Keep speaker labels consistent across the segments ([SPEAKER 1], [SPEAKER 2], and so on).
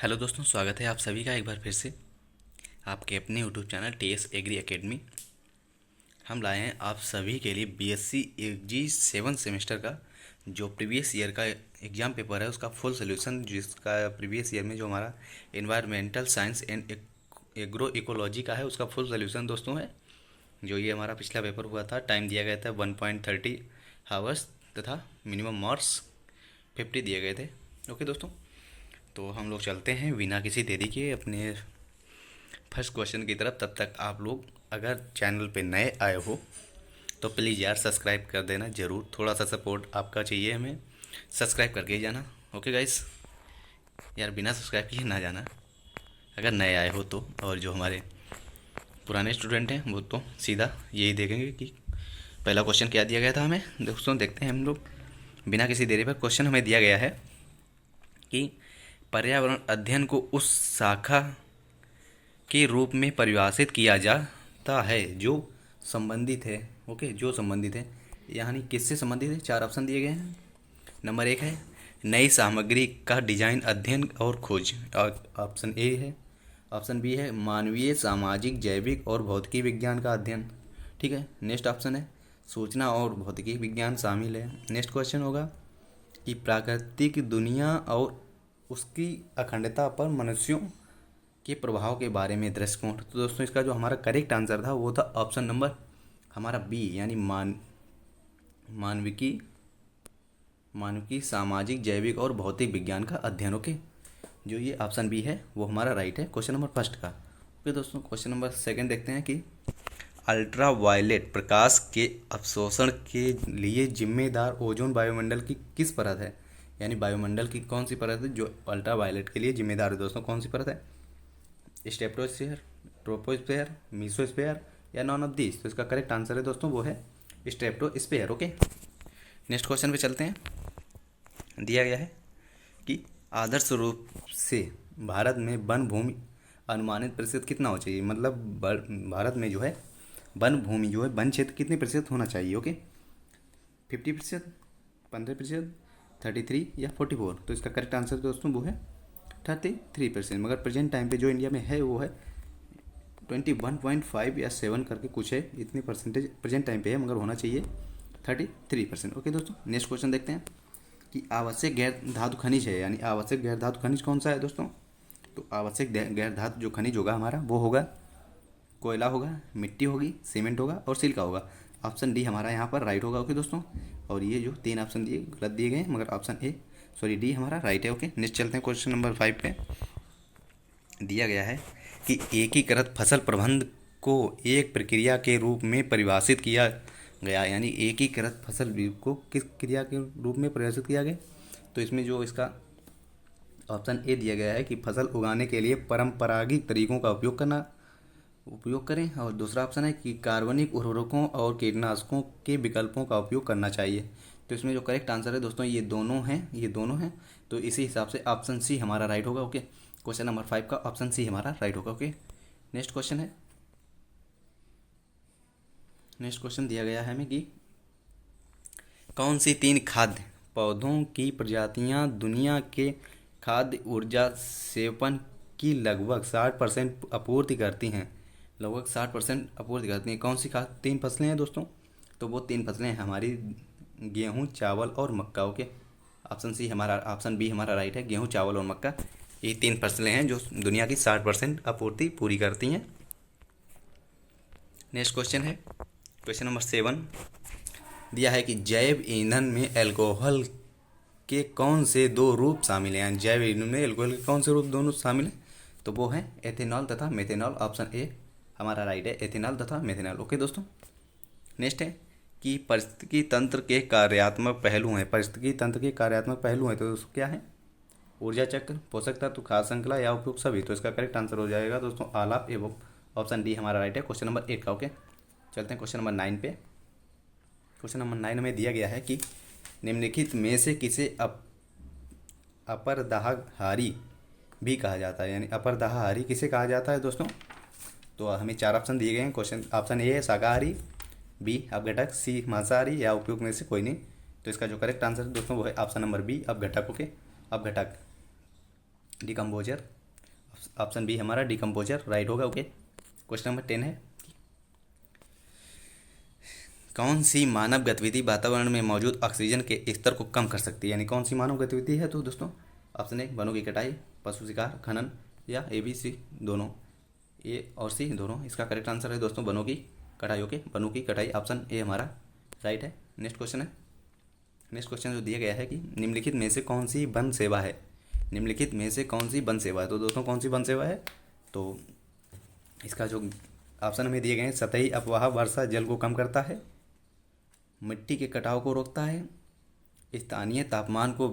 [SPEAKER 1] Hello दोस्तों, स्वागत है आप सभी का एक बार फिर से आपके अपने YouTube channel TS agri academy. हम लाए हैं आप सभी के लिए बीएससी एग्री 7 सेमेस्टर का जो प्रीवियस ईयर का एग्ज़ाम पेपर है उसका फुल सोल्यूशन, जिसका प्रीवियस ईयर में जो हमारा environmental science and agro ecology का है उसका फुल सोल्यूशन दोस्तों है। जो ये हमारा पिछला पेपर हुआ था, टाइम दिया गया था 1.30 हावर्स तथा मिनिमम मार्क्स 50 दिए गए थे। ओके दोस्तों, तो हम लोग चलते हैं बिना किसी देरी के अपने फर्स्ट क्वेश्चन की तरफ। तब तक आप लोग अगर चैनल पे नए आए हो तो प्लीज़ यार सब्सक्राइब कर देना ज़रूर, थोड़ा सा सपोर्ट आपका चाहिए हमें, सब्सक्राइब करके ही जाना। ओके गाइस, यार बिना सब्सक्राइब किए ना जाना अगर नए आए हो तो। और जो हमारे पुराने स्टूडेंट हैं वो तो सीधा यही देखेंगे कि पहला क्वेश्चन क्या दिया गया था हमें। दोस्तों देखते हैं हम लोग बिना किसी देरी पर। क्वेश्चन हमें दिया गया है कि पर्यावरण अध्ययन को उस शाखा के रूप में परिभाषित किया जाता है जो संबंधित है। ओके, जो संबंधित है यानी किससे संबंधित है। चार ऑप्शन दिए गए हैं। नंबर एक है नई सामग्री का डिजाइन, अध्ययन और खोज, ऑप्शन ए है। ऑप्शन बी है मानवीय, सामाजिक, जैविक और भौतिकी विज्ञान का अध्ययन। ठीक है, नेक्स्ट ऑप्शन है सूचना और भौतिकी विज्ञान शामिल है। नेक्स्ट क्वेश्चन होगा कि प्राकृतिक दुनिया और उसकी अखंडता पर मनुष्यों के प्रभाव के बारे में दृष्टिकोण। तो दोस्तों इसका जो हमारा करेक्ट आंसर था वो था ऑप्शन नंबर हमारा बी, यानी मानविकी मानविकी, सामाजिक, जैविक और भौतिक विज्ञान का अध्ययन। ओके, जो ये ऑप्शन बी है वो हमारा राइट है क्वेश्चन नंबर फर्स्ट का। ओके दोस्तों, क्वेश्चन नंबर सेकंड देखते हैं कि अल्ट्रा वायलेट प्रकाश के अवशोषण के लिए जिम्मेदार ओजोन वायुमंडल की किस परत है। यानी वायुमंडल की कौन सी परत है जो अल्ट्रा वायलेट के लिए जिम्मेदार है। दोस्तों कौन सी परत है, स्टेप्टोस्फेयर, ट्रोपोस्फेयर, मीसोस्फेयर या नॉन ऑफ दिस। तो इसका करेक्ट आंसर है दोस्तों वो है स्टेप्टोस्फेयर। ओके, नेक्स्ट क्वेश्चन पे चलते हैं। दिया गया है कि आदर्श रूप से भारत में वन भूमि अनुमानित प्रतिशत कितना हो चाहिए। मतलब भारत में जो है वन भूमि जो है वन क्षेत्र कितने प्रतिशत होना चाहिए। ओके, 50%, 15%, 33 या 44। तो इसका करेक्ट आंसर दोस्तों वो है 33%। मगर प्रेजेंट टाइम पे जो इंडिया में है वो है 21.5 या 7 करके कुछ है, इतनी परसेंटेज प्रेजेंट टाइम पे है, मगर होना चाहिए 33%। ओके दोस्तों, नेक्स्ट क्वेश्चन देखते हैं कि आवश्यक गैर धातु खनिज है, यानी आवश्यक गैर धातु खनिज कौन सा है दोस्तों। तो आवश्यक गैर धातु जो खनिज होगा हमारा वो होगा कोयला होगा, मिट्टी होगी, सीमेंट होगा और सिल्का होगा। ऑप्शन डी हमारा यहाँ पर राइट होगा। ओके दोस्तों, और ये जो तीन ऑप्शन दिए गलत दिए गए हैं, मगर ऑप्शन डी हमारा राइट है। ओके, नेक्स्ट चलते हैं क्वेश्चन नंबर 5 पे। दिया गया है कि एकीकृत फसल प्रबंधन को एक प्रक्रिया के रूप में परिभाषित किया गया। यानी एकीकृत फसल को किस क्रिया के रूप में परिभाषित किया गया। तो इसमें जो इसका ऑप्शन ए दिया गया है कि फसल उगाने के लिए परंपरागत तरीकों का उपयोग करें, और दूसरा ऑप्शन है कि कार्बनिक उर्वरकों और कीटनाशकों के विकल्पों का उपयोग करना चाहिए। तो इसमें जो करेक्ट आंसर है दोस्तों ये दोनों हैं। तो इसी हिसाब से ऑप्शन सी हमारा राइट होगा। ओके, क्वेश्चन नंबर 5 का ऑप्शन सी हमारा राइट होगा। ओके, नेक्स्ट क्वेश्चन है। नेक्स्ट क्वेश्चन दिया गया है हमें कि कौन सी तीन खाद्य पौधों की प्रजातियां दुनिया के खाद्य ऊर्जा सेवन की लगभग 60% आपूर्ति करती हैं। लगभग 60% आपूर्ति करती हैं। कौन सी तीन फसलें हैं दोस्तों। तो वो तीन फसलें हैं हमारी गेहूँ, चावल और मक्का। ओके, ऑप्शन बी हमारा राइट है, गेहूँ, चावल और मक्का। ये तीन फसलें हैं जो दुनिया की 60% आपूर्ति पूरी करती हैं। नेक्स्ट क्वेश्चन है क्वेश्चन नंबर 7। दिया है कि जैव ईंधन में अल्कोहल के कौन से दो रूप शामिल हैं। जैव ईंधन में अल्कोहल के कौन से रूप दोनों शामिल हैं। तो वो हैं एथेनॉल तथा मेथेनॉल। ऑप्शन ए हमारा राइट है, एथेनॉल तथा मेथेनॉल। ओके दोस्तों, नेक्स्ट है कि पारिस्थितिकी तंत्र के कार्यात्मक पहलू हैं। पारिस्थितिकी तंत्र के कार्यात्मक पहलू हैं तो दोस्तों क्या है, ऊर्जा चक्र, पोषक तत्व, खाद्य श्रृंखला या उपयोग सभी। तो इसका करेक्ट आंसर हो जाएगा दोस्तों आलाप एवं। ऑप्शन डी हमारा राइट है क्वेश्चन नंबर 8 का। ओके, चलते हैं क्वेश्चन नंबर 9 पे। क्वेश्चन नंबर 9 में दिया गया है कि निम्नलिखित में से किसे अपरदाहहारी भी कहा जाता है। यानी अपरदाहहारी किसे कहा जाता है दोस्तों। तो हमें चार ऑप्शन दिए गए हैं क्वेश्चन। ऑप्शन ए है शाकाहारी, बी अपघटक, सी मांसाहारी या उपयोग में से कोई नहीं। तो इसका जो करेक्ट आंसर है दोस्तों वो है ऑप्शन नंबर बी अपघटक। ओके, अपघटक। डिकम्पोजर, ऑप्शन बी हमारा डिकम्पोजर राइट होगा। ओके, क्वेश्चन नंबर 10 है, कौन सी मानव गतिविधि वातावरण में मौजूद ऑक्सीजन के स्तर को कम कर सकती है, यानी कौन सी मानव गतिविधि है। तो दोस्तों ऑप्शन ए वनों की कटाई, पशु शिकार, खनन, या ए बी सी दोनों, ए और सी दोनों। इसका करेक्ट आंसर है दोस्तों वनों की कटाई। ओके, वनों की कटाई, ऑप्शन ए हमारा राइट है। नेक्स्ट क्वेश्चन है, नेक्स्ट क्वेश्चन जो दिया गया है कि निम्नलिखित में से कौन सी वन सेवा है, निम्नलिखित में से कौन सी वन सेवा है। तो दोस्तों कौन सी वन सेवा है, तो इसका जो ऑप्शन हमें दिए गए हैं, सतही अपवाह वर्षा जल को कम करता है, मिट्टी के कटाव को रोकता है, स्थानीय तापमान को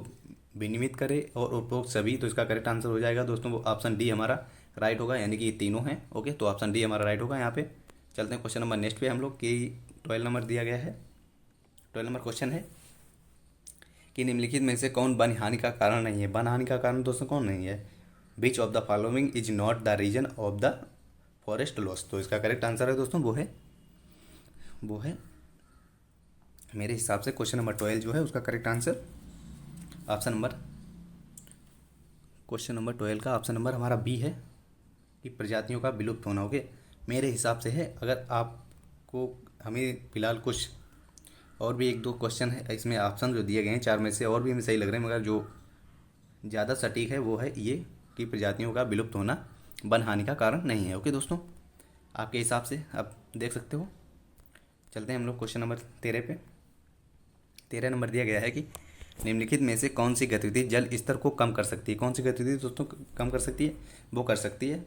[SPEAKER 1] विनियमित करे, और उपरोक्त सभी। तो इसका करेक्ट आंसर हो जाएगा दोस्तों वो ऑप्शन डी हमारा राइट होगा, यानी कि ये तीनों हैं। ओके, तो ऑप्शन डी हमारा राइट होगा। यहाँ पे चलते हैं क्वेश्चन नंबर नेक्स्ट पे हम लोग कि 12 नंबर दिया गया है। 12 नंबर क्वेश्चन है कि निम्नलिखित में से कौन वन हानि का कारण नहीं है। वन हानि का कारण दोस्तों कौन नहीं है, which of the following is not the reason of the forest loss. तो इसका करेक्ट आंसर है दोस्तों वो है मेरे हिसाब से क्वेश्चन नंबर 12 जो है उसका correct answer option number, question number 12 का ऑप्शन नंबर हमारा बी है कि प्रजातियों का विलुप्त होना। ओके, मेरे हिसाब से है। अगर आपको हमें फिलहाल कुछ और भी एक दो क्वेश्चन है इसमें ऑप्शन जो दिए गए हैं 4 में से और भी हमें सही लग रहे हैं, मगर जो ज़्यादा सटीक है वो है ये कि प्रजातियों का विलुप्त होना वन हानि का कारण नहीं है। ओके दोस्तों, आपके हिसाब से आप देख सकते हो। चलते हैं हम लोग क्वेश्चन नंबर 13 पे। 13 नंबर दिया गया है कि निम्नलिखित में से कौन सी गतिविधि जल स्तर को कम कर सकती है। कौन सी गतिविधि दोस्तों कम कर सकती है, वो कर सकती है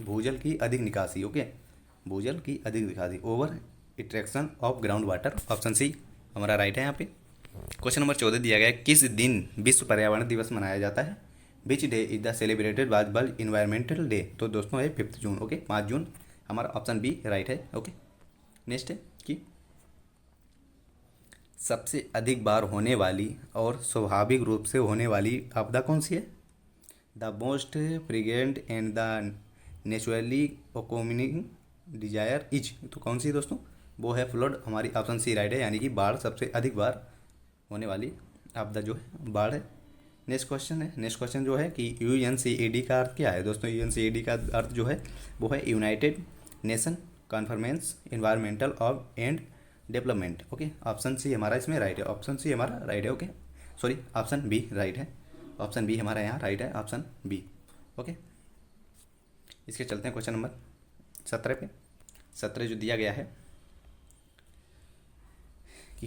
[SPEAKER 1] भूजल की अधिक निकासी। ओके, भूजल की अधिक निकासी, over extraction of ground water, option C हमारा राइट है यहाँ पे। क्वेश्चन नंबर 14 दिया गया है, किस दिन विश्व पर्यावरण दिवस मनाया जाता है। Which day is the celebrated by world environmental day. तो दोस्तों है 5 जून। ओके, 5 जून हमारा ऑप्शन बी राइट है। ओके, नेक्स्ट है कि सबसे अधिक बार होने वाली और स्वाभाविक रूप से होने वाली आपदा कौन सी है। The most frequent and the naturally occurring disaster is. तो कौन सी दोस्तों, वो है फ्लड, हमारी ऑप्शन सी राइट है, यानी कि बाढ़ सबसे अधिक बार होने वाली आपदा जो है बाढ़ है। नेक्स्ट क्वेश्चन है, नेक्स्ट क्वेश्चन जो है कि UNCED का अर्थ क्या है। दोस्तों UNCED का अर्थ जो है वो है united nation conference environmental of and development. Okay, option C हमारा इसमें राइट है, ऑप्शन सी हमारा राइट है। Okay, sorry option B right है, ऑप्शन बी हमारा यहाँ राइट है, ऑप्शन बी। ओके, इसके चलते हैं क्वेश्चन नंबर 17 पे। 17 जो दिया गया है कि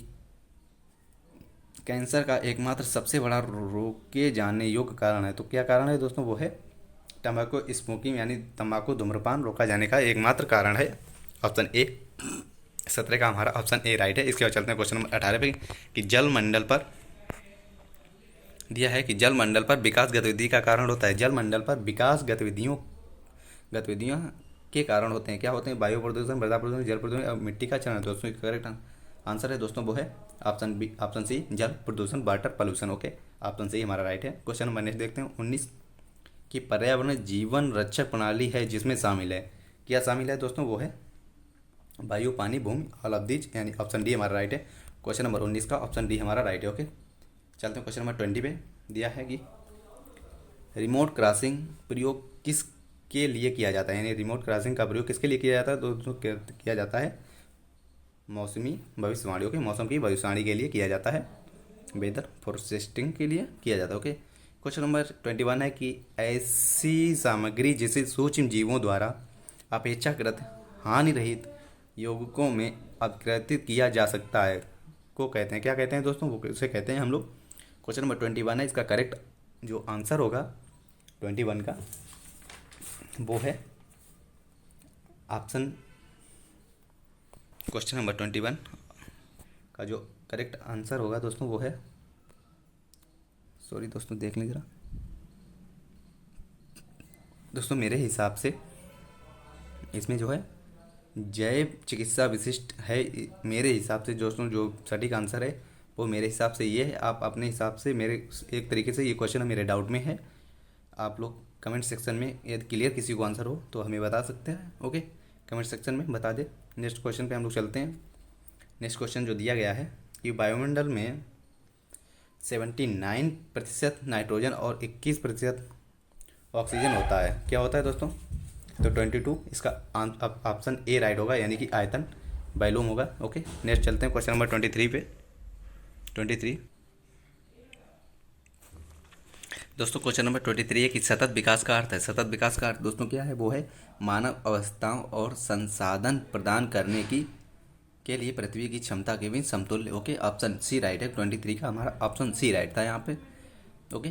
[SPEAKER 1] कैंसर का एकमात्र सबसे बड़ा रोके जाने योग्य कारण है। तो क्या कारण है दोस्तों, वो है तंबाकू स्मोकिंग, यानी तंबाकू धूम्रपान रोका जाने का एकमात्र कारण है, ऑप्शन ए। 17 का हमारा ऑप्शन ए राइट है। इसके बाद चलते हैं क्वेश्चन नंबर 18 पे कि जल मंडल पर दिया है कि जल मंडल पर विकास गतिविधि का कारण होता है। जल मंडल पर विकास गतिविधियों के कारण होते हैं, क्या होते हैं, वायु प्रदूषण, मृदा प्रदूषण, जल प्रदूषण और मिट्टी का चरण। दोस्तों करेक्ट आंसर है दोस्तों वो है ऑप्शन बी, ऑप्शन सी जल प्रदूषण, water pollution. Okay, option C हमारा राइट है। क्वेश्चन नंबर नेक्स्ट देखते हैं 19 की पर्यावरण जीवन रक्षक प्रणाली है जिसमें शामिल है। क्या शामिल है दोस्तों, वो है वायु, पानी, भूमि, ऑल ऑफ दीज, यानी ऑप्शन डी हमारा राइट है। क्वेश्चन नंबर 19 का ऑप्शन डी हमारा राइट है। ओके, चलते हैं क्वेश्चन नंबर 20 पे। दिया है कि रिमोट क्रॉसिंग प्रयोग किसके लिए किया जाता है, यानी रिमोट क्रॉसिंग का प्रयोग किसके लिए किया जाता है। दोस्तों किया जाता है मौसमी भविष्यवाणियों के, मौसम की भविष्यवाणी के लिए किया जाता है, वेदर फोरकास्टिंग के लिए किया जाता है। ओके, क्वेश्चन नंबर 21 है कि ऐसी सामग्री जिसे सूक्ष्म जीवों द्वारा अपेक्षाकृत हानि रहित यौगिकों में अपघटित किया जा सकता है को कहते हैं, क्या कहते हैं दोस्तों, वो उसे कहते हैं हम लोग। क्वेश्चन नंबर 21 है, इसका करेक्ट जो आंसर होगा 21 का वो है ऑप्शन, क्वेश्चन नंबर 21 का जो करेक्ट आंसर होगा दोस्तों वो है, सॉरी दोस्तों देख लें ज़रा दोस्तों, मेरे हिसाब से इसमें जो है जैव चिकित्सा विशिष्ट है। मेरे हिसाब से दोस्तों जो सटीक आंसर है वो मेरे हिसाब से ये है। आप अपने हिसाब से, मेरे एक तरीके से ये क्वेश्चन मेरे डाउट में है, आप लोग कमेंट सेक्शन में यदि क्लियर किसी को आंसर हो तो हमें बता सकते हैं। ओके, कमेंट सेक्शन में बता दे। नेक्स्ट क्वेश्चन पे हम लोग चलते हैं। नेक्स्ट क्वेश्चन जो दिया गया है कि वायुमंडल में 79% नाइट्रोजन और 21% ऑक्सीजन होता है। क्या होता है दोस्तों? तो 22 इसका ऑप्शन ए राइट होगा, यानी कि आयतन वॉल्यूम होगा। ओके, नेक्स्ट चलते हैं क्वेश्चन नंबर 23 पे। 23 दोस्तों, क्वेश्चन नंबर 23 है कि सतत विकास का अर्थ है। सतत विकास का अर्थ दोस्तों क्या है? वो है मानव अवस्थाओं और संसाधन प्रदान करने की के लिए पृथ्वी की क्षमता के बीच समतुल्य। ओके, ऑप्शन सी राइट है। 23 का हमारा ऑप्शन सी राइट था यहाँ पे। ओके,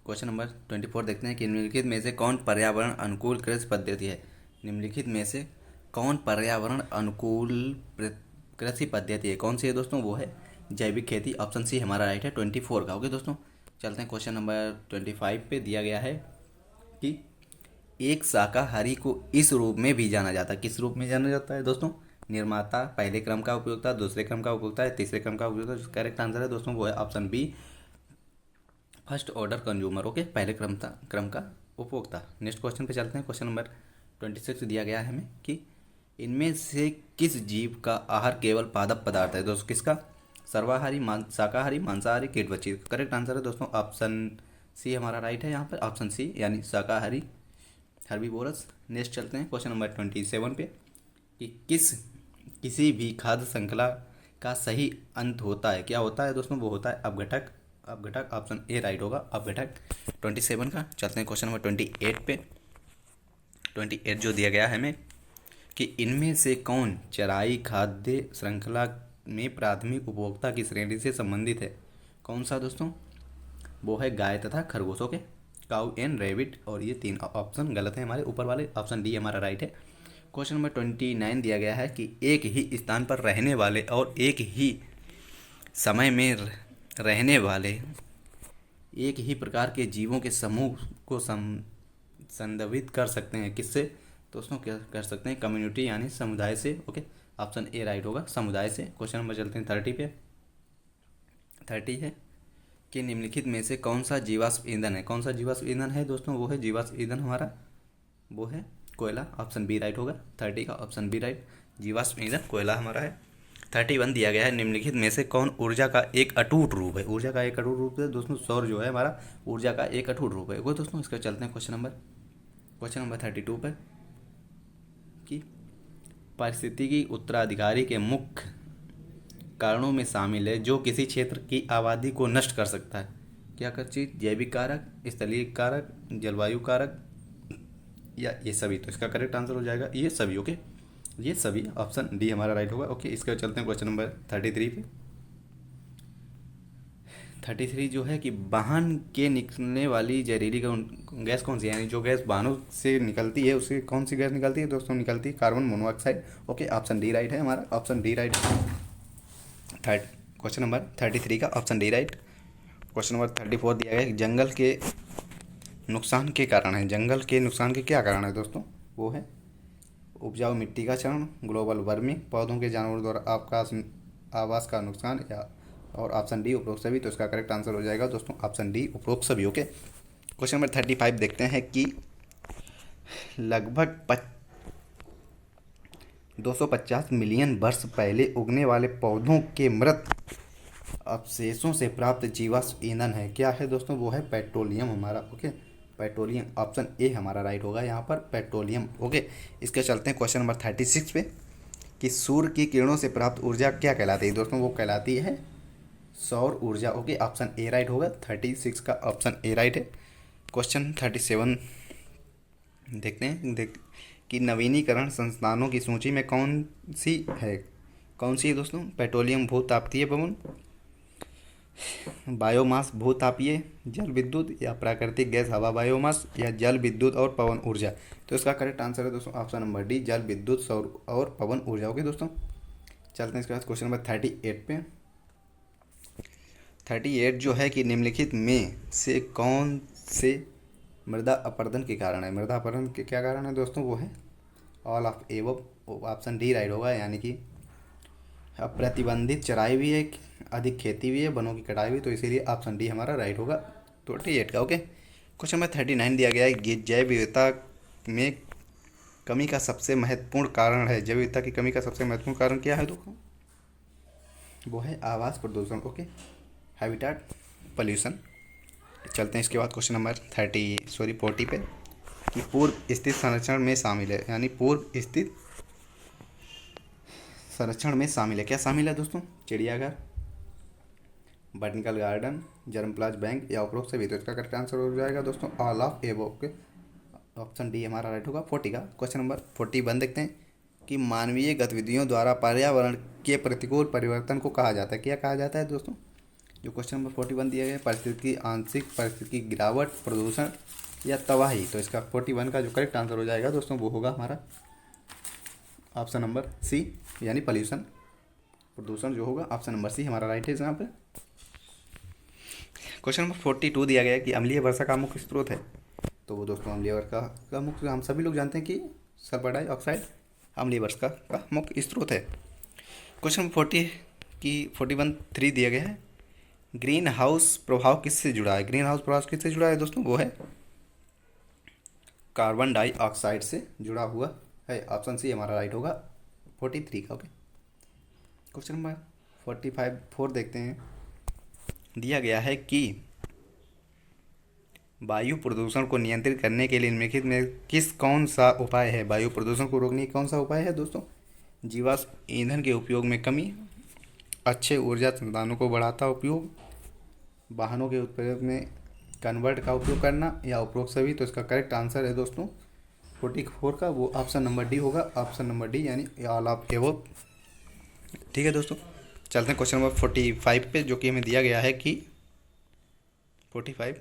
[SPEAKER 1] क्वेश्चन नंबर 24 देखते हैं कि निम्नलिखित में से कौन पर्यावरण अनुकूल कृषि पद्धति है। निम्नलिखित में से कौन पर्यावरण अनुकूल कृषि पद्धति है? कौन सी है दोस्तों? वो है जैविक खेती। ऑप्शन सी हमारा राइट है 24 का। ओके दोस्तों, चलते हैं क्वेश्चन नंबर 25 पे। दिया गया है कि एक शाकाहारी को इस रूप में भी जाना जाता है। किस रूप में जाना जाता है दोस्तों? निर्माता, पहले क्रम का उपयोक्ता, दूसरे क्रम का उपयोक्ता है, तीसरे क्रम का उपयोक्ता। जो करेक्ट आंसर है दोस्तों वो है option B, first order consumer. Okay, पहले क्रम का उपभोक्ता। नेक्स्ट क्वेश्चन पे चलते हैं। क्वेश्चन नंबर 26 दिया गया है हमें कि इनमें से किस जीव का आहार केवल पादप पदार्थ है? दोस्तों किसका? सर्वाहारी, शाकाहारी, मांसाहारी, कीटभक्षी। करेक्ट आंसर है दोस्तों ऑप्शन सी हमारा राइट है यहाँ पर, ऑप्शन सी यानी शाकाहारी, हर्बीवोरस। नेक्स्ट चलते हैं क्वेश्चन नंबर 27 पे कि किसी भी खाद्य श्रृंखला का सही अंत होता है। क्या होता है दोस्तों? वो होता है अपघटक। अपघटक, ऑप्शन ए राइट होगा, अपघटक 27 का। चलते हैं क्वेश्चन नंबर 28 पे। 28 जो दिया गया है हमें कि इनमें से कौन चराई खाद्य श्रृंखला में प्राथमिक उपभोक्ता की श्रेणी से संबंधित है? कौन सा दोस्तों? वो है गाय तथा खरगोशों के, काउ एंड रैबिट। और ये तीन ऑप्शन गलत है हमारे ऊपर वाले, ऑप्शन डी हमारा राइट है। क्वेश्चन नंबर 29 दिया गया है कि एक ही स्थान पर रहने वाले और एक ही समय में रहने वाले एक ही प्रकार के जीवों के समूह को संदर्भित कर सकते हैं। किससे दोस्तों? क्या कर सकते हैं? कम्युनिटी यानी समुदाय से। ओके, ऑप्शन ए राइट होगा, समुदाय से। क्वेश्चन नंबर चलते हैं 30 पे। 30 है कि निम्नलिखित में से कौन सा जीवाश्म ईंधन है? कौन सा जीवाश्म ईंधन है दोस्तों? वो है जीवाश्म ईंधन हमारा, वो है कोयला। ऑप्शन बी राइट होगा, 30 का ऑप्शन बी राइट। जीवाश्म ईंधन कोयला हमारा है। 31 दिया गया है निम्नलिखित में से कौन ऊर्जा का एक अटूट रूप है? ऊर्जा का एक अटूट रूप है दोस्तों, सौर जो है हमारा ऊर्जा का एक अटूट रूप है। वो दोस्तों इसका चलते हैं क्वेश्चन नंबर 32 पर कि पारिस्थितिकी उत्तराधिकारी के मुख्य कारणों में शामिल है जो किसी क्षेत्र की आबादी को नष्ट कर सकता है। क्या कर चीज? जैविक कारक, स्थलीय कारक, जलवायु कारक, या ये सभी। तो इसका करेक्ट आंसर हो जाएगा ये सभी। ओके, ये सभी, ऑप्शन डी हमारा राइट होगा। ओके, इसका चलते हैं क्वेश्चन नंबर 33 पे। 33 जो है कि वाहन के निकलने वाली जहरीली गैस कौन सी है? यानी जो गैस वाहनों से निकलती है उससे कौन सी गैस निकलती है दोस्तों? निकलती है carbon monoxide. Okay, option D right है हमारा, option D right. Question number 33 का option D right. Question number 34 दिया गया है जंगल के नुकसान के कारण है। जंगल के नुकसान के क्या कारण है दोस्तों? वो है उपजाऊ मिट्टी का क्षरण, ग्लोबल वार्मिंग, पौधों के जानवरों द्वारा आवास का नुकसान, या और ऑप्शन डी उपरोक्त सभी। तो इसका करेक्ट आंसर हो जाएगा दोस्तों ऑप्शन डी उपरोक्त सभी। ओके, क्वेश्चन नंबर 35 देखते हैं कि लगभग 250 मिलियन वर्ष पहले उगने वाले पौधों के मृत अवशेषों से प्राप्त जीवाश्म ईंधन है। क्या है दोस्तों? वो है पेट्रोलियम हमारा। ओके, पेट्रोलियम, ऑप्शन ए हमारा राइट होगा यहाँ पर, पेट्रोलियम। ओके, इसके चलते हैं क्वेश्चन नंबर 36 पे कि सूर्य की किरणों से प्राप्त ऊर्जा क्या कहलाती है दोस्तों? वो कहलाती है सौर ऊर्जा। ओके, ऑप्शन ए राइट होगा, 36 का ऑप्शन ए राइट है। क्वेश्चन 37 देखते हैं कि नवीनीकरण संस्थानों की सूची में कौन सी है दोस्तों? पेट्रोलियम, भूतापीय पवन, बायोमास भूतापीय, जल विद्युत, या प्राकृतिक गैस हवा बायोमास, या जल विद्युत और पवन ऊर्जा। तो इसका करेक्ट आंसर है दोस्तों ऑप्शन नंबर डी, जल विद्युत, सौर और पवन ऊर्जा। ओके दोस्तों, चलते हैं इसके बाद क्वेश्चन नंबर 38 पे। 38 जो है कि निम्नलिखित में से कौन से मृदा अपरदन के कारण है? मृदा अपरदन के क्या कारण है दोस्तों? वो है all of above, option D right होगा, यानी कि प्रतिबंधित चराई भी है, अधिक खेती भी है, वनों की कटाई भी। तो इसीलिए ऑप्शन डी हमारा राइट होगा 28 का। ओके, क्वेश्चन नंबर 39 दिया गया है कि जैव विविधता में कमी का सबसे महत्वपूर्ण कारण है। जैव विविधता की कमी का सबसे महत्वपूर्ण कारण क्या है दोस्तों? वो है आवास प्रदूषण। Okay, habitat pollution. चलते हैं इसके बाद क्वेश्चन नंबर 40 पे, कि पूर्व स्थित संरक्षण में शामिल है, यानी पूर्व स्थित संरक्षण में शामिल है, क्या शामिल है दोस्तों? चिड़ियाघर, बॉटनिकल गार्डन, जर्मप्लाज बैंक या उपरोक्त सभी। तो इसका करेक्ट आंसर हो जाएगा दोस्तों all of above. Okay, option D हमारा राइट होगा 40 का। क्वेश्चन नंबर 41 देखते हैं कि मानवीय गतिविधियों द्वारा पर्यावरण के प्रतिकूल परिवर्तन को कहा जाता है, क्या कहा जाता है दोस्तों? जो क्वेश्चन नंबर 41 दिया गया है, परिस्थिति आंशिक परिस्थिति गिरावट, प्रदूषण या तबाही। तो इसका 41 का जो करेक्ट आंसर हो जाएगा दोस्तों वो होगा हमारा ऑप्शन नंबर सी, यानी पॉल्यूशन, प्रदूषण जो होगा ऑप्शन नंबर सी हमारा राइट है यहाँ पे। क्वेश्चन नंबर 42 दिया गया है कि अम्लीय वर्षा का मुख्य स्रोत है। तो वो दोस्तों अम्लीय वर्षा का मुख्य, हम सभी लोग जानते हैं कि सल्फर डाइऑक्साइड अम्लीय वर्षा का मुख्य स्रोत है। क्वेश्चन नंबर 41 दिया गया है, ग्रीन हाउस प्रभाव किससे जुड़ा है? ग्रीन हाउस प्रभाव किससे जुड़ा है दोस्तों? वो है कार्बन डाइऑक्साइड से जुड़ा हुआ है, ऑप्शन सी हमारा राइट होगा 43 का। ओके, क्वेश्चन नंबर 4 देखते हैं। दिया गया है कि वायु प्रदूषण को नियंत्रित करने के लिए निम्नलिखित में कौन सा उपाय है? वायु प्रदूषण को रोकने की कौन सा उपाय है दोस्तों? जीवाश्म ईंधन के उपयोग में कमी, अच्छे ऊर्जा संसाधनों को बढ़ाता उपयोग, वाहनों के उपयोग में कन्वर्ट का उपयोग करना या उपरोक्त सभी। तो इसका करेक्ट आंसर है दोस्तों 44 का, वो ऑप्शन नंबर डी होगा, ऑप्शन नंबर डी यानी ऑल ऑफ एबव। ठीक है दोस्तों, चलते हैं क्वेश्चन नंबर 45 पे, जो कि हमें दिया गया है कि 45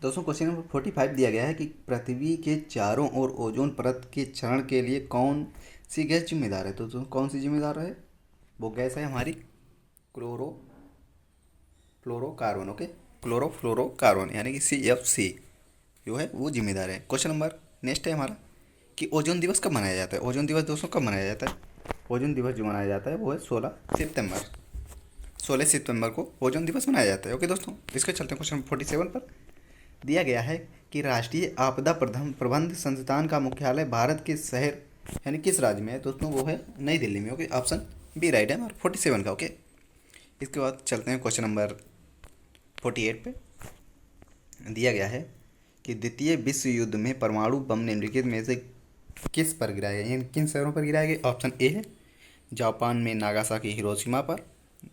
[SPEAKER 1] दोस्तों, क्वेश्चन नंबर 45 दिया गया है कि पृथ्वी के चारों ओर ओजोन परत के क्षरण के लिए कौन सी गैस जिम्मेदार है? तो कौन सी जिम्मेदार है? वो गैस है हमारी क्लोरोफ्लोरोकार्बन। ओके, क्लोरोफ्लोरोकार्बन यानी कि CFC जो है वो जिम्मेदार है। क्वेश्चन नंबर नेक्स्ट है हमारा कि ओजोन दिवस कब मनाया जाता है? ओजोन दिवस दोस्तों कब मनाया जाता है? ओजोन दिवस जो मनाया जाता है वो है 16 सितंबर को ओजोन दिवस मनाया जाता है। ओके दोस्तों, इसके चलते हैं क्वेश्चन 47 पर। दिया गया है कि राष्ट्रीय आपदा प्रबंध संस्थान का मुख्यालय भारत के शहर यानी किस राज्य में है दोस्तों? वो है नई दिल्ली में। ओके, ऑप्शन बी राइट है हमारा 47 का। ओके, इसके बाद चलते हैं क्वेश्चन नंबर 48 पे। दिया गया है कि द्वितीय विश्व युद्ध में परमाणु बम निम्नलिखित में से किस पर गिराया गया, यानी किन शहरों पर गिराया गया? ऑप्शन ए है जापान में नागासाकी हिरोशिमा पर,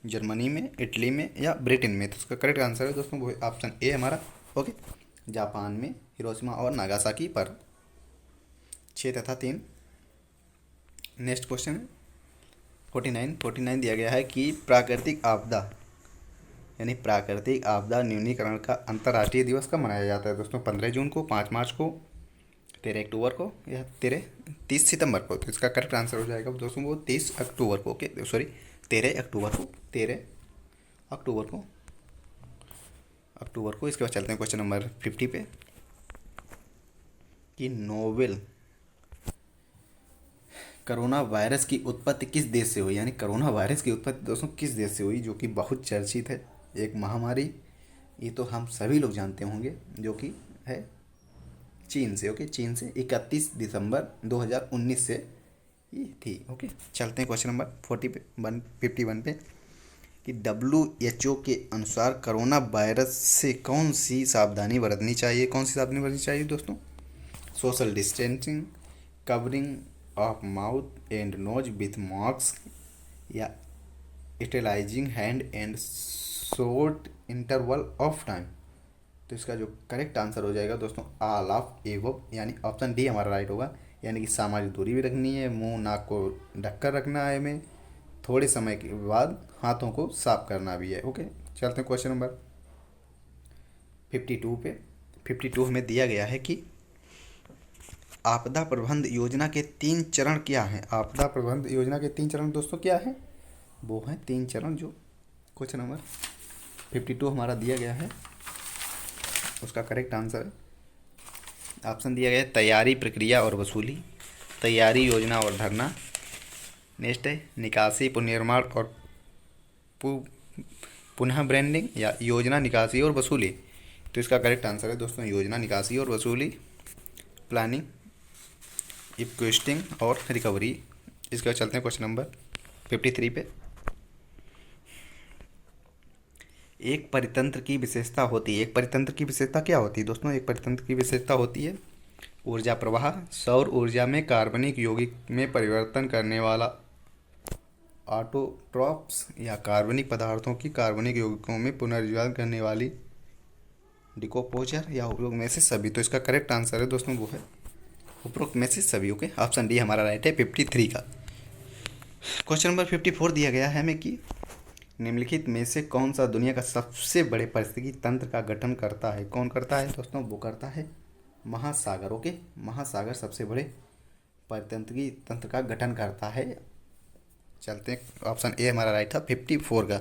[SPEAKER 1] जर्मनी में, इटली में या ब्रिटेन में। तो इसका करेक्ट आंसर है दोस्तों वो ऑप्शन ए हमारा। ओके, जापान में हिरोशिमा और नागासाकी पर 6 तथा 3। नेक्स्ट क्वेश्चन है 49 दिया गया है कि प्राकृतिक आपदा न्यूनीकरण का अंतर्राष्ट्रीय दिवस कब मनाया जाता है दोस्तों? 15 जून को, 5 मार्च को, 13 अक्टूबर को या 30 सितंबर को। तो इसका करेक्ट आंसर हो जाएगा दोस्तों वो 30 अक्टूबर को। ओके, सॉरी 13 अक्टूबर को। इसके बाद चलते हैं क्वेश्चन नंबर 50 पे कि नोवेल कोरोना वायरस की उत्पत्ति किस देश से हुई? यानी कोरोना वायरस की उत्पत्ति दोस्तों किस देश से हुई, जो कि बहुत चर्चित है, एक महामारी, ये तो हम सभी लोग जानते होंगे, जो कि है चीन से। ओके, चीन से 31 दिसंबर 2019 से ये थी। ओके, चलते हैं क्वेश्चन नंबर 51 पे कि WHO के अनुसार कोरोना वायरस से कौन सी सावधानी बरतनी चाहिए? कौन सी सावधानी बरतनी चाहिए दोस्तों? Social distancing, covering of mouth and nose with mask या sanitising hand and short interval of time. तो इसका जो करेक्ट आंसर हो जाएगा दोस्तों ऑल ऑफ एबव, यानी ऑप्शन डी हमारा राइट होगा। यानी कि सामाजिक दूरी भी रखनी है, मुंह नाक को ढककर रखना है हमें, थोड़े समय के बाद हाथों को साफ करना भी है। ओके, चलते हैं क्वेश्चन नंबर 52 पे। 52 हमें दिया गया है कि आपदा प्रबंध योजना के 3 चरण क्या हैं? आपदा प्रबंध योजना के 3 चरण दोस्तों क्या हैं? वो हैं 3 चरण जो क्वेश्चन नंबर 52 हमारा दिया गया है, उसका करेक्ट आंसर है ऑप्शन दिया गया है तैयारी, प्रक्रिया और वसूली, तैयारी, योजना और धरना। नेक्स्ट है निकासी, पुनर्निर्माण और पुनः ब्रांडिंग या योजना, निकासी और वसूली। तो इसका करेक्ट आंसर है दोस्तों योजना, निकासी और वसूली, प्लानिंग, इक्वेस्टिंग और रिकवरी। इसके बाद चलते हैं क्वेश्चन नंबर 53 पे। एक परितंत्र की विशेषता होती है। एक परितंत्र की विशेषता क्या होती है दोस्तों? एक परितंत्र की विशेषता होती है ऊर्जा प्रवाह, सौर ऊर्जा में कार्बनिक यौगिक में परिवर्तन करने वाला ऑटोट्रॉप्स या कार्बनिक पदार्थों की कार्बनिक यौगिकों में पुनर्जीवन करने वाली डिकोपोजर या उपयोग में से सभी। तो इसका करेक्ट आंसर है दोस्तों वो है उपरोक्त में से सभी। ओके, ऑप्शन डी हमारा राइट है 53 का। क्वेश्चन नंबर 54 दिया गया है हमें कि निम्नलिखित में से कौन सा दुनिया का सबसे बड़े पारिस्थितिकी तंत्र का गठन करता है? कौन करता है दोस्तों? वो करता है महासागर। ओके, महासागर सबसे बड़े पारिस्थितिकी तंत्र का गठन करता है। चलते हैं, ऑप्शन ए हमारा राइट था 54 का।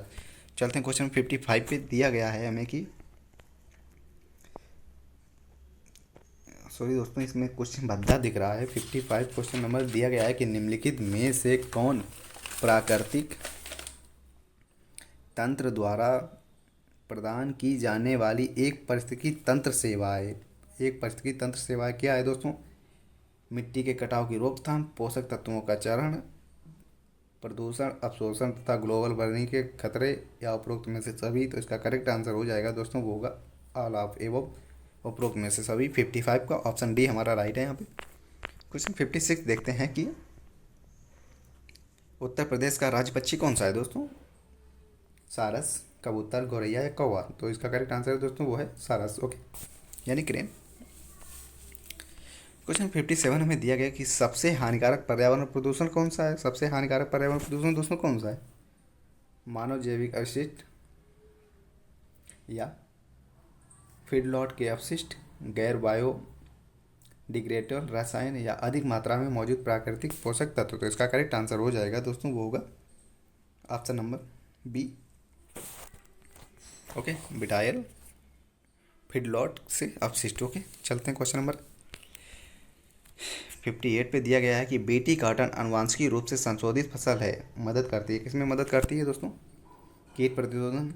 [SPEAKER 1] चलते हैं क्वेश्चन 55 पे दिया गया है हमें कि सॉरी दोस्तों, इसमें क्वेश्चन भद्दा दिख रहा है। 55 क्वेश्चन नंबर दिया गया है कि निम्नलिखित में से कौन प्राकृतिक तंत्र द्वारा प्रदान की जाने वाली एक पारिस्थितिकी तंत्र सेवा है? एक पारिस्थितिकी तंत्र सेवा क्या है दोस्तों? मिट्टी के कटाव की रोकथाम, पोषक तत्वों का चरण, प्रदूषण, अवशोषण तथा ग्लोबल वार्मिंग के खतरे या उपरोक्त में से सभी। तो इसका करेक्ट आंसर हो जाएगा दोस्तों वो होगा ऑल ऑफ एबव, उपरोक्त में से सभी। 55 का ऑप्शन डी हमारा राइट है यहाँ पे। क्वेश्चन 56 देखते हैं कि उत्तर प्रदेश का राज्य पक्षी कौन सा है दोस्तों? सारस, कबूतर, गौरैया या कौवा? तो इसका करेक्ट आंसर है दोस्तों वो है सारस। ओके, यानी क्रेन। क्वेश्चन 57 हमें दिया गया कि सबसे हानिकारक पर्यावरण प्रदूषण कौन सा है? सबसे हानिकारक पर्यावरण प्रदूषण दोस्तों कौन सा है? मानव जैविक अवशिष्ट या फीडलॉट के अपशिष्ट, गैर बायो डिग्रेडेबल रसायन या अधिक मात्रा में मौजूद प्राकृतिक पोषक तत्व। तो इसका करेक्ट आंसर हो जाएगा दोस्तों वो होगा ऑप्शन नंबर बी। ओके, बिटायल फीडलॉट से अपशिष्ट। ओके, चलते हैं क्वेश्चन नंबर 58 पे दिया गया है कि बीटी कॉटन आनुवांशिक रूप से संशोधित फसल है, मदद करती है। किसमें मदद करती है दोस्तों? कीट प्रतिरोधन,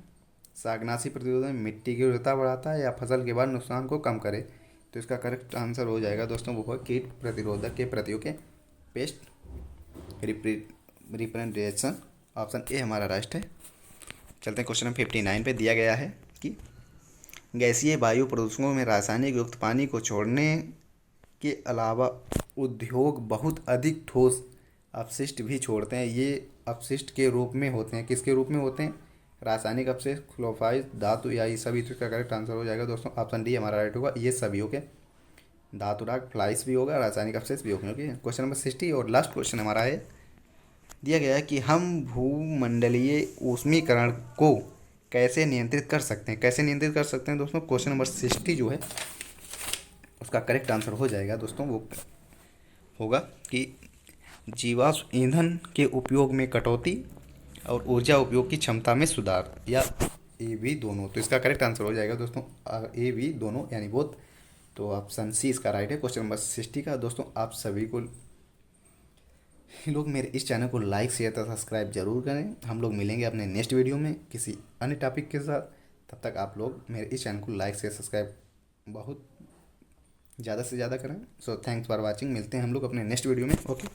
[SPEAKER 1] शाकनाशी प्रतिरोधन, मिट्टी की उर्वरता बढ़ाता है या फसल के बाद नुकसान को कम करे। तो इसका करेक्ट आंसर हो जाएगा दोस्तों वो है कीट प्रतिरोधक के प्रतियों के पेस्ट रिप्रेजेंटेशन। ऑप्शन ए हमारा राइट है। चलते हैं क्वेश्चन नंबर 59 पे दिया गया है कि गैसीय वायु प्रदूषकों में रासायनिक युक्त पानी को छोड़ने के अलावा उद्योग बहुत अधिक ठोस अपशिष्ट भी छोड़ते हैं। ये अपशिष्ट के रूप में होते हैं। किसके रूप में होते हैं? रासायनिक अपशिष्ट, क्लोराइड, धातु या ये सभी। तो इसका करेक्ट आंसर हो जाएगा दोस्तों ऑप्शन डी हमारा राइट होगा, ये सभी। ओके, धातु राग, फ्लाइस भी होगा, रासायनिक अपशिष्ट भी होंगे। ओके, क्वेश्चन नंबर 60 और लास्ट क्वेश्चन हमारा है दिया गया है कि हम भूमंडलीय ऊष्मीकरण को कैसे नियंत्रित कर सकते हैं? कैसे नियंत्रित कर सकते हैं दोस्तों? क्वेश्चन नंबर 60 जो है उसका करेक्ट आंसर हो जाएगा दोस्तों वो होगा कि जीवाश्म ईंधन के उपयोग में कटौती और ऊर्जा उपयोग की क्षमता में सुधार, या ए भी दोनों। तो इसका करेक्ट आंसर हो जाएगा दोस्तों ए भी दोनों, यानी बोथ। तो ऑप्शन सी इसका राइट है क्वेश्चन नंबर 60 का। दोस्तों आप सभी को लोग मेरे इस चैनल को लाइक, शेयर तथा सब्सक्राइब जरूर करें। हम लोग मिलेंगे अपने नेक्स्ट वीडियो में किसी अन्य टॉपिक के साथ। तब तक आप लोग मेरे इस चैनल को लाइक, शेयर, सब्सक्राइब बहुत ज़्यादा से ज़्यादा करें। So thanks for watching. मिलते हैं हम लोग अपने नेक्स्ट वीडियो में। ओके।